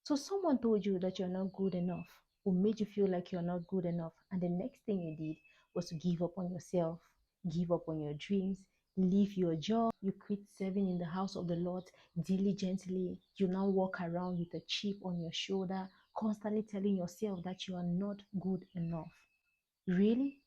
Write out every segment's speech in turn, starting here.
So someone told you that you're not good enough, or made you feel like you're not good enough, and the next thing you did was to give up on yourself, give up on your dreams, leave your job, you quit serving in the house of the Lord diligently. You now walk around with a chip on your shoulder, constantly telling yourself that you are not good enough. Really?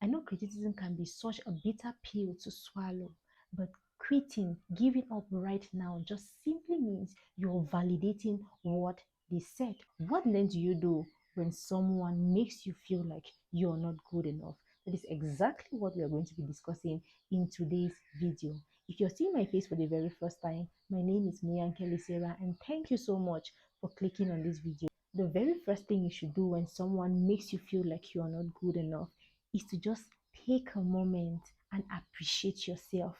I know criticism can be such a bitter pill to swallow, but quitting, giving up right now just simply means you're validating what they said. What then do you do when someone makes you feel like you're not good enough? That is exactly what we are going to be discussing in today's video. If you're seeing my face for the very first time, my name is Moyanke Sarah, and thank you so much for clicking on this video. The very first thing you should do when someone makes you feel like you are not good enough is to just take a moment and appreciate yourself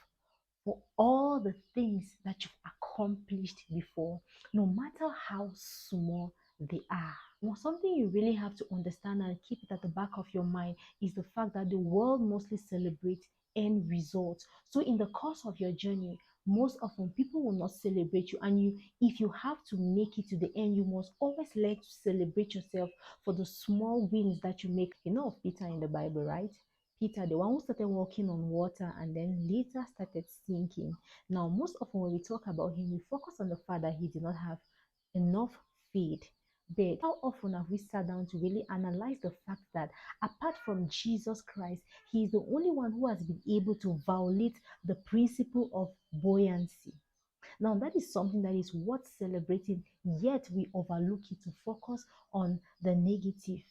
for all the things that you've accomplished before, no matter how small they are. Well, something you really have to understand and keep it at the back of your mind is the fact that the world mostly celebrates end results. So, in the course of your journey, most often people will not celebrate you, and if you have to make it to the end, you must always learn to celebrate yourself for the small wins that you make. You know of Peter in the Bible, right? Peter, the one who started walking on water and then later started sinking. Now, most often when we talk about him, we focus on the fact that he did not have enough faith. But how often have we sat down to really analyze the fact that apart from Jesus Christ, he is the only one who has been able to violate the principle of buoyancy? Now, that is something that is worth celebrating, yet we overlook it to focus on the negative.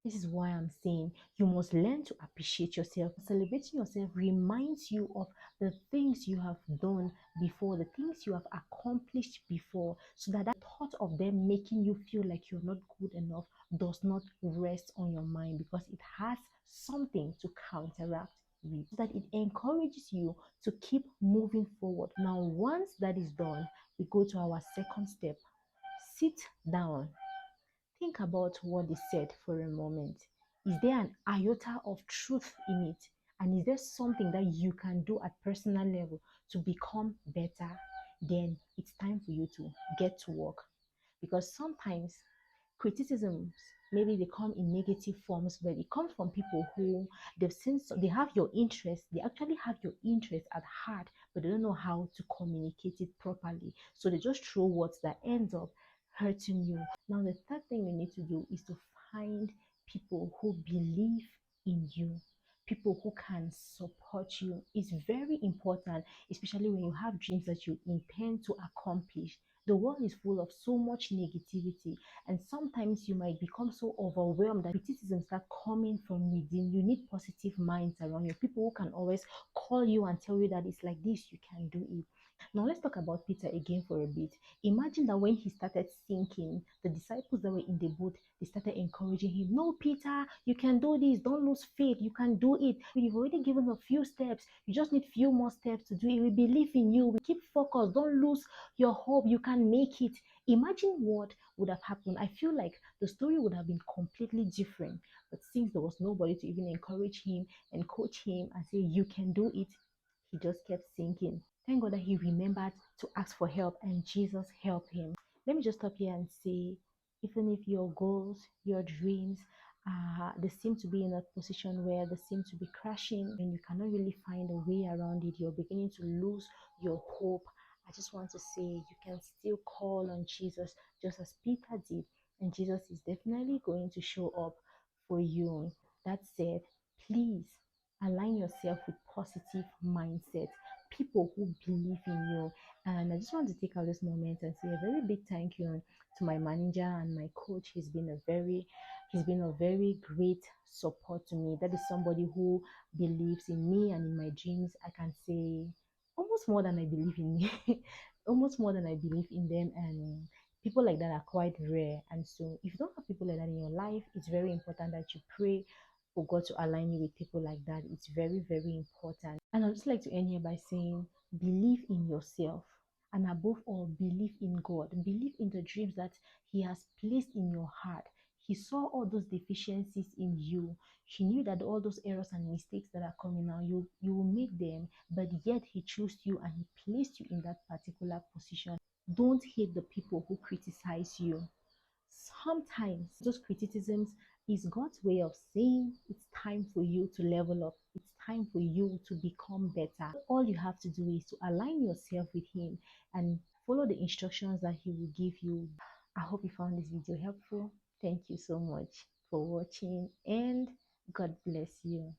This is why I'm saying you must learn to appreciate yourself. Celebrating yourself reminds you of the things you have done before, the things you have accomplished before, so that that thought of them making you feel like you're not good enough does not rest on your mind, because it has something to counteract with, so that it encourages you to keep moving forward. Now, once that is done, we go to our second step. Sit down. Think about what they said for a moment. Is there an iota of truth in it? And is there something that you can do at personal level to become better? Then it's time for you to get to work. Because sometimes criticisms, maybe they come in negative forms, but it comes from people who they have your interest, they actually have your interest at heart, but they don't know how to communicate it properly. So they just throw words that ends up hurting you. Now, the third thing you need to do is to find people who believe in you, people who can support you. It's very important, especially when you have dreams that you intend to accomplish. The world is full of so much negativity, and sometimes you might become so overwhelmed that criticisms start coming from within. You need positive minds around you, people who can always call you and tell you that it's like this, you can do it. Now, let's talk about Peter again for a bit. Imagine that when he started sinking, the disciples that were in the boat, they started encouraging him. No, Peter, you can do this. Don't lose faith. You can do it. You've already given a few steps. You just need few more steps to do it. We believe in you. We keep focused. Don't lose your hope. You can make it. Imagine what would have happened. I feel like the story would have been completely different. But since there was nobody to even encourage him and coach him and say, you can do it, he just kept sinking. Thank God that he remembered to ask for help and Jesus helped him. Let me just stop here and say, even if your goals, your dreams, they seem to be in a position where they seem to be crashing and you cannot really find a way around it, you're beginning to lose your hope. I just want to say you can still call on Jesus just as Peter did, and Jesus is definitely going to show up for you. That said, please align yourself with positive mindset, people who believe in you. And I just want to take out this moment and say a very big thank you to my manager and my coach. He's been a very great support to me. That is somebody who believes in me and in my dreams. I can say almost more than I believe in me, almost more than I believe in them. And people like that are quite rare. And so, if you don't have people like that in your life, it's very important that you pray for God to align you with people like that. It's very, very important. And I'd just like to end here by saying, believe in yourself. And above all, believe in God. Believe in the dreams that He has placed in your heart. He saw all those deficiencies in you. He knew that all those errors and mistakes that are coming now, you will make them, but yet He chose you and He placed you in that particular position. Don't hate the people who criticize you. Sometimes those criticisms is God's way of saying it's time for you to level up. It's time for you to become better. All you have to do is to align yourself with Him and follow the instructions that He will give you. I hope you found this video helpful. Thank you so much for watching and God bless you.